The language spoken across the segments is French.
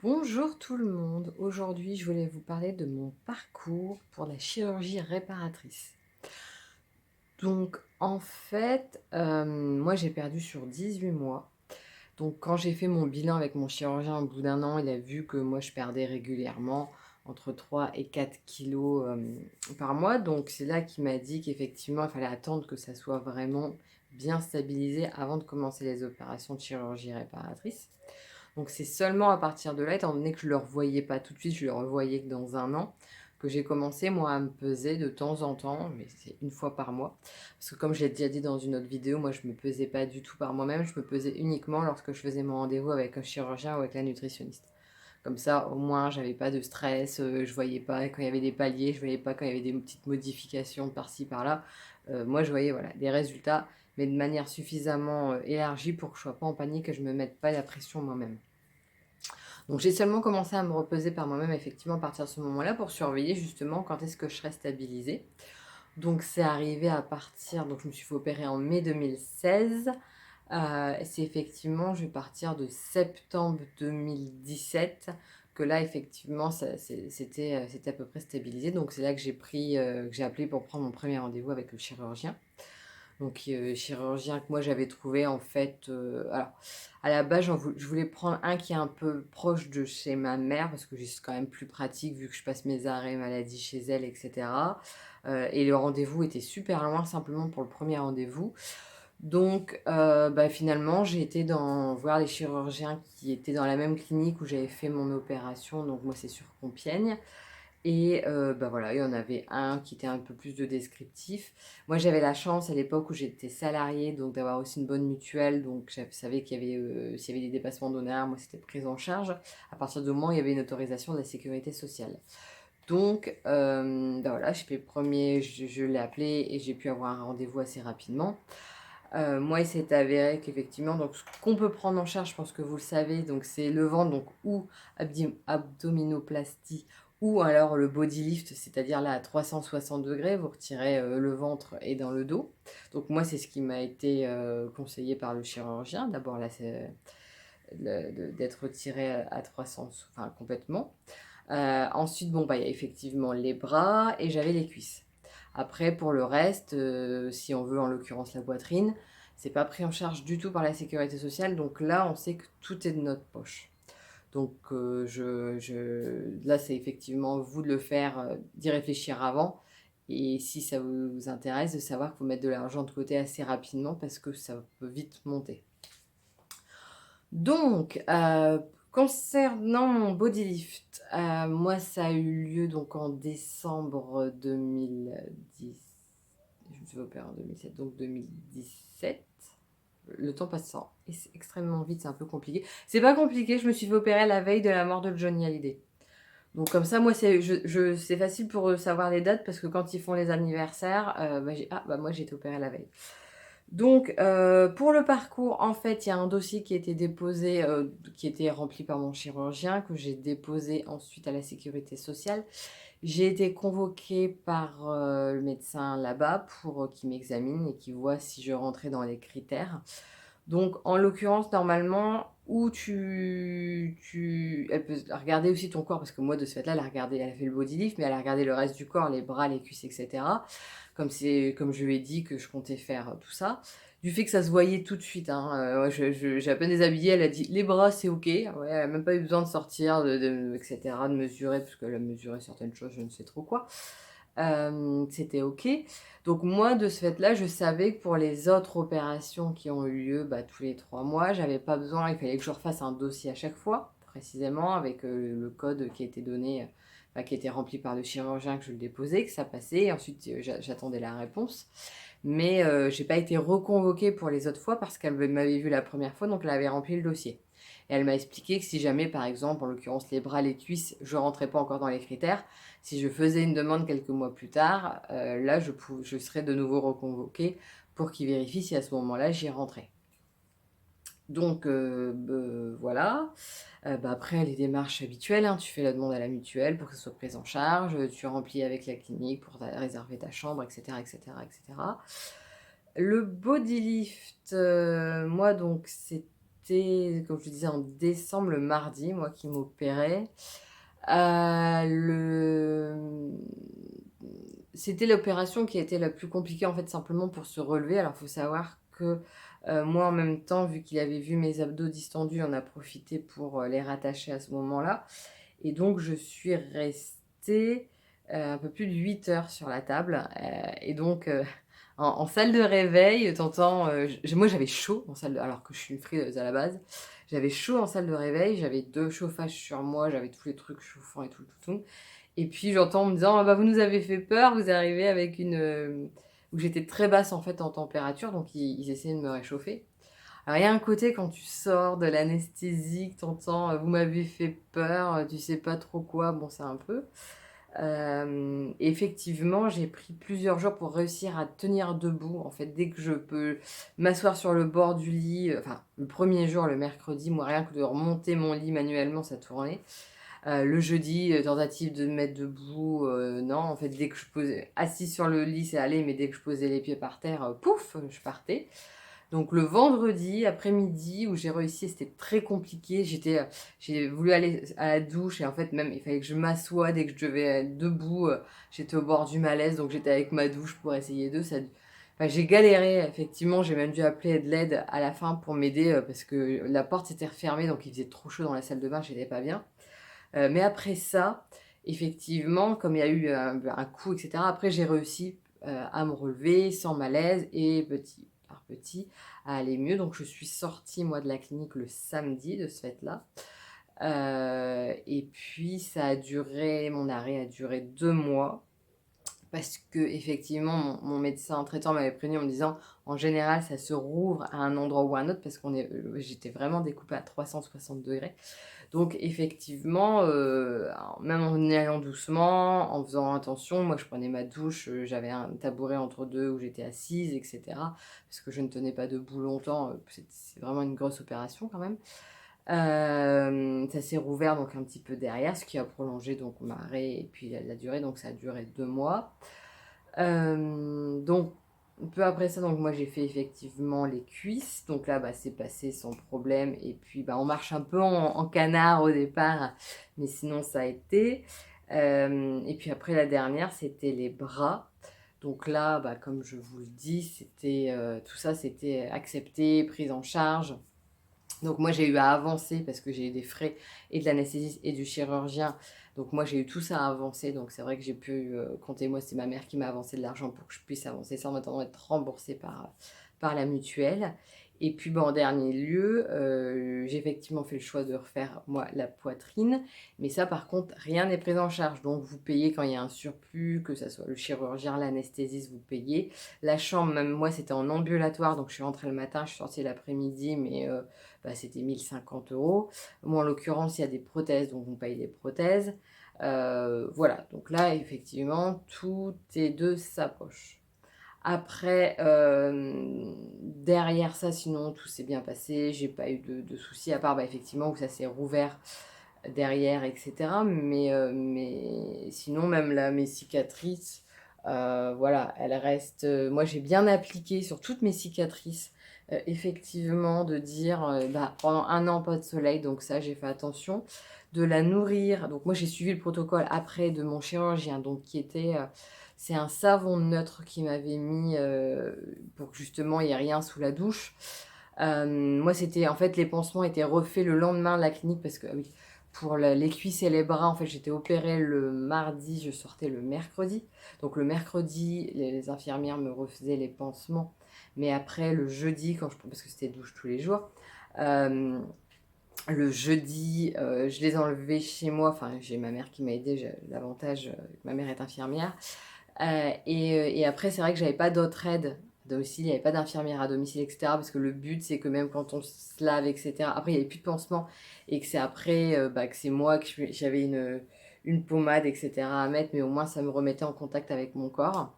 Bonjour tout le monde, aujourd'hui je voulais vous parler de mon parcours pour la chirurgie réparatrice. Donc en fait, moi j'ai perdu sur 18 mois. Donc quand j'ai fait mon bilan avec mon chirurgien au bout d'un an, il a vu que moi je perdais régulièrement entre 3 et 4 kilos par mois. Donc c'est là qu'il m'a dit qu'effectivement il fallait attendre que ça soit vraiment bien stabilisé avant de commencer les opérations de chirurgie réparatrice. Donc c'est seulement à partir de là, étant donné que je ne le revoyais pas tout de suite, je le revoyais que dans un an, que j'ai commencé moi à me peser de temps en temps, mais c'est une fois par mois. Parce que comme je l'ai déjà dit dans une autre vidéo, moi je ne me pesais pas du tout par moi-même, je me pesais uniquement lorsque je faisais mon rendez-vous avec un chirurgien ou avec la nutritionniste. Comme ça, au moins, j'avais pas de stress, je voyais pas quand il y avait des paliers, je voyais pas quand il y avait des petites modifications par-ci par-là. Moi, je voyais voilà, des résultats, mais de manière suffisamment élargie pour que je sois pas en panique et que je me mette pas la pression moi-même. Donc j'ai seulement commencé à me repeser par moi-même effectivement à partir de ce moment-là pour surveiller justement quand est-ce que je serais stabilisée. Donc c'est arrivé à partir, donc je me suis fait opérer en mai 2016. C'est effectivement, je vais partir de septembre 2017 que là effectivement c'était à peu près stabilisé. Donc c'est là que que j'ai appelé pour prendre mon premier rendez-vous avec le chirurgien. Donc chirurgien que moi j'avais trouvé en fait, alors à la base je voulais prendre un qui est un peu proche de chez ma mère parce que c'est quand même plus pratique vu que je passe mes arrêts maladie chez elle, etc. Et le rendez-vous était super loin simplement pour le premier rendez-vous. Donc finalement j'ai été voir les chirurgiens qui étaient dans la même clinique où j'avais fait mon opération, donc moi c'est sur Compiègne. Et voilà, il y en avait un qui était un peu plus de descriptif. Moi, j'avais la chance à l'époque où j'étais salariée, donc d'avoir aussi une bonne mutuelle. Donc, je savais qu'il y avait, s'il y avait des dépassements d'honoraires, moi, c'était pris en charge. À partir du moment où il y avait une autorisation de la sécurité sociale. Donc, voilà, je fais le premier, je l'ai appelé et j'ai pu avoir un rendez-vous assez rapidement. Moi, il s'est avéré qu'effectivement, donc ce qu'on peut prendre en charge, je pense que vous le savez, donc c'est le ventre, donc ou abdominoplastie, ou alors le body lift, c'est-à-dire là à 360 degrés, vous retirez le ventre et dans le dos. Donc moi, c'est ce qui m'a été conseillé par le chirurgien. D'abord là, c'est d'être retiré à 300, enfin complètement. Ensuite, bon, il y a effectivement les bras et j'avais les cuisses. Après, pour le reste, si on veut en l'occurrence la poitrine, c'est pas pris en charge du tout par la sécurité sociale. Donc là, on sait que tout est de notre poche. Donc là, c'est effectivement vous de le faire, d'y réfléchir avant. Et si ça vous intéresse, de savoir qu'il faut mettre de l'argent de côté assez rapidement parce que ça peut vite monter. Donc, concernant mon body lift, moi ça a eu lieu donc en décembre 2010. Je me suis opérée en 2007, donc 2017. Le temps passant et c'est extrêmement vite, c'est un peu compliqué. C'est pas compliqué, je me suis fait opérer la veille de la mort de Johnny Hallyday. Donc comme ça, moi c'est facile pour savoir les dates parce que quand ils font les anniversaires, moi j'ai été opérée la veille. Donc, pour le parcours, en fait, il y a un dossier qui a été déposé, qui était rempli par mon chirurgien, que j'ai déposé ensuite à la sécurité sociale. J'ai été convoquée par le médecin là-bas pour qu'il m'examine et qu'il voit si je rentrais dans les critères. Donc, en l'occurrence, normalement, elle peut regarder aussi ton corps, parce que moi, de ce fait-là, elle a regardé, elle a fait le body lift, mais elle a regardé le reste du corps, les bras, les cuisses, etc. Comme je lui ai dit que je comptais faire tout ça. Du fait que ça se voyait tout de suite, hein, j'ai à peine déshabillé, elle a dit les bras c'est ok, ouais, elle a même pas eu besoin de sortir, etc., de mesurer, parce qu'elle a mesuré certaines choses, je ne sais trop quoi. C'était ok. Donc moi, de ce fait-là, je savais que pour les autres opérations qui ont eu lieu tous les 3 mois, j'avais pas besoin, il fallait que je refasse un dossier à chaque fois, précisément, avec le code qui était donné, qui était rempli par le chirurgien, que je le déposais, que ça passait, et ensuite j'attendais la réponse. Mais j'ai pas été reconvoquée pour les autres fois parce qu'elle m'avait vu la première fois, donc elle avait rempli le dossier. Et elle m'a expliqué que si jamais, par exemple, en l'occurrence les bras, les cuisses, je rentrais pas encore dans les critères, si je faisais une demande quelques mois plus tard, là, je serais de nouveau reconvoquée pour qu'ils vérifient si à ce moment-là, j'y rentrais. Donc, voilà. Après, les démarches habituelles, hein, tu fais la demande à la mutuelle pour que ce soit pris en charge, tu remplis avec la clinique pour réserver ta chambre, etc., etc., etc. Le body lift, moi, donc, c'était c'était, comme je te disais, en décembre, le mardi, moi qui m'opérais. Le C'était l'opération qui a été la plus compliquée, en fait, simplement pour se relever. Alors, il faut savoir que, moi, en même temps, vu qu'il avait vu mes abdos distendus, il en a profité pour, les rattacher à ce moment-là et donc je suis restée, un peu plus de 8 heures sur la table, et donc, en salle de réveil, tu entends, moi j'avais chaud en salle de alors que je suis une frileuse à la base. J'avais chaud en salle de réveil, j'avais 2 chauffages sur moi, j'avais tous les trucs chauffants et tout, tout, tout. Et puis j'entends en me disant: «Ah bah, vous nous avez fait peur, vous arrivez avec une,» où j'étais très basse en fait en température, donc ils essayaient de me réchauffer. Alors il y a un côté quand tu sors de l'anesthésie, que tu entends, «Vous m'avez fait peur», tu sais pas trop quoi, bon c'est un peu. Effectivement, j'ai pris plusieurs jours pour réussir à tenir debout. En fait, dès que je peux m'asseoir sur le bord du lit, enfin, le premier jour, le mercredi, moi, rien que de remonter mon lit manuellement, ça tournait. Le jeudi, tentative de me mettre debout, non, en fait, dès que je posais assise sur le lit, c'est allé, mais dès que je posais les pieds par terre, pouf, je partais. Donc le vendredi après-midi où j'ai réussi, c'était très compliqué. J'ai voulu aller à la douche et en fait même il fallait que je m'assoie dès que je devais être debout. J'étais au bord du malaise donc j'étais avec ma douche pour essayer de ça. Enfin, j'ai galéré effectivement. J'ai même dû appeler de l'aide à la fin pour m'aider parce que la porte s'était refermée donc il faisait trop chaud dans la salle de bain. J'étais pas bien. Mais après ça, effectivement, comme il y a eu un coup, etc. Après j'ai réussi à me relever sans malaise et petit par petit à aller mieux. Donc je suis sortie moi de la clinique le samedi de ce fait-là. Et puis ça a duré, mon arrêt a duré 2 mois. Parce que effectivement, mon médecin traitant m'avait prévenu en me disant, en général, ça se rouvre à un endroit ou à un autre parce j'étais vraiment découpée à 360 degrés. Donc effectivement, même en y allant doucement, en faisant attention, moi je prenais ma douche, j'avais un tabouret entre deux où j'étais assise, et cetera. Parce que je ne tenais pas debout longtemps, c'est vraiment une grosse opération quand même. Ça s'est rouvert donc un petit peu derrière, ce qui a prolongé donc ma arrêt et puis la durée, donc ça a duré 2 mois. Donc peu après ça, donc moi j'ai fait effectivement les cuisses. Donc là, bah, c'est passé sans problème. Et puis bah, on marche un peu en canard au départ, mais sinon ça a été. Et puis après la dernière, c'était les bras. Donc là, bah, comme je vous le dis, c'était tout ça, c'était accepté, pris en charge. Donc moi j'ai eu à avancer parce que j'ai eu des frais et de l'anesthésiste et du chirurgien. Donc moi j'ai eu tout ça à avancer. Donc c'est vrai que j'ai pu compter. Moi c'est ma mère qui m'a avancé de l'argent pour que je puisse avancer ça en attendant d'être remboursée par la mutuelle. Et puis en dernier lieu, j'ai effectivement fait le choix de refaire moi la poitrine. Mais ça par contre rien n'est pris en charge. Donc vous payez quand il y a un surplus, que ce soit le chirurgien, l'anesthésiste, vous payez. La chambre, même moi c'était en ambulatoire. Donc je suis rentrée le matin, je suis sortie l'après-midi. Mais bah, c'était 1 050 €. Moi, en l'occurrence, il y a des prothèses, donc on paye des prothèses. Voilà, donc là, effectivement, tout est de sa poche. Après, derrière ça, sinon, tout s'est bien passé. J'ai pas eu de soucis, à part, bah, effectivement, où ça s'est rouvert derrière, etc. Mais sinon, même là, mes cicatrices, voilà, elles restent. Moi, j'ai bien appliqué sur toutes mes cicatrices, effectivement, de dire bah, pendant 1 an, pas de soleil, donc ça, j'ai fait attention. De la nourrir. Donc, moi, j'ai suivi le protocole après de mon chirurgien, donc qui était. C'est un savon neutre qui m'avait mis pour que justement il n'y ait rien sous la douche. Moi, c'était en fait les pansements étaient refaits le lendemain de la clinique parce que ah oui, pour les cuisses et les bras, en fait, j'étais opérée le mardi, je sortais le mercredi. Donc le mercredi, les infirmières me refaisaient les pansements. Mais après, le jeudi, parce que c'était douche tous les jours, euh, le jeudi, je les enlevais chez moi. Enfin, j'ai ma mère qui m'a aidée, j'ai l'avantage, ma mère est infirmière. Et après, c'est vrai que j'avais pas d'autre aide à domicile, il n'y avait pas d'infirmière à domicile, etc. Parce que le but, c'est que même quand on se lave, etc. Après, il n'y avait plus de pansement et que c'est après bah, que c'est moi que j'avais une pommade, etc. à mettre, mais au moins ça me remettait en contact avec mon corps.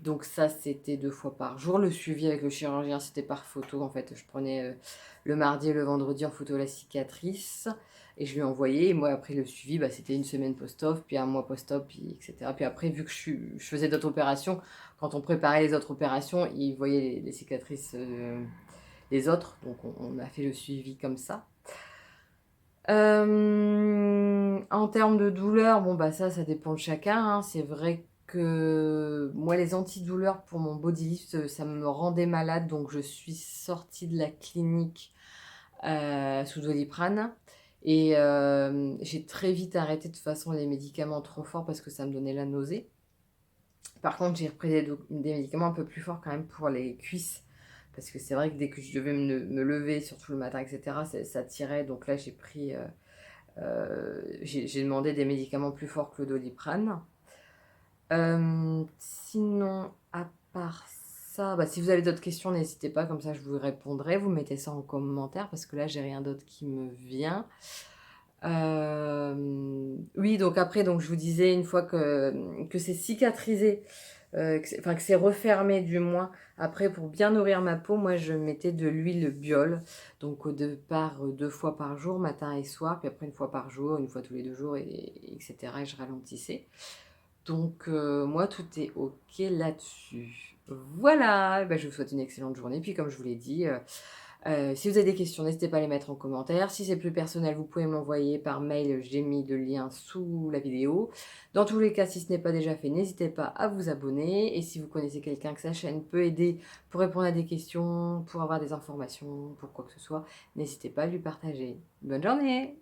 Donc ça, c'était 2 fois par jour. Le suivi avec le chirurgien, c'était par photo. En fait, je prenais le mardi et le vendredi en photo la cicatrice et je lui envoyais. Et moi, après le suivi, bah, c'était 1 semaine post-op, puis 1 mois post-op, puis, etc. Puis après, vu que je faisais d'autres opérations, quand on préparait les autres opérations, il voyait les cicatrices les autres. Donc on a fait le suivi comme ça. En termes de douleur, bon bah ça dépend de chacun, hein. C'est vrai que moi les antidouleurs pour mon body lift, ça me rendait malade, donc je suis sortie de la clinique sous Doliprane. Et j'ai très vite arrêté de toute façon les médicaments trop forts parce que ça me donnait la nausée. Par contre, j'ai repris des médicaments un peu plus forts quand même pour les cuisses. Parce que c'est vrai que dès que je devais me lever, surtout le matin, etc., ça tirait. Donc là, j'ai demandé des médicaments plus forts que le Doliprane. Sinon, à part ça, bah, si vous avez d'autres questions, n'hésitez pas, comme ça je vous répondrai. Vous mettez ça en commentaire parce que là, j'ai rien d'autre qui me vient. Oui, donc après, donc je vous disais, une fois que c'est cicatrisé, que c'est refermé du moins, après pour bien nourrir ma peau, moi je mettais de l'huile biole, donc deux fois par jour, matin et soir, puis après une fois par jour, une fois tous les 2 jours, etc. Et je ralentissais. Donc moi tout est ok là-dessus. Voilà, bah, je vous souhaite une excellente journée, puis comme je vous l'ai dit, si vous avez des questions, n'hésitez pas à les mettre en commentaire. Si c'est plus personnel, vous pouvez m'envoyer par mail. J'ai mis le lien sous la vidéo. Dans tous les cas, si ce n'est pas déjà fait, n'hésitez pas à vous abonner. Et si vous connaissez quelqu'un que sa chaîne peut aider pour répondre à des questions, pour avoir des informations, pour quoi que ce soit, n'hésitez pas à lui partager. Bonne journée!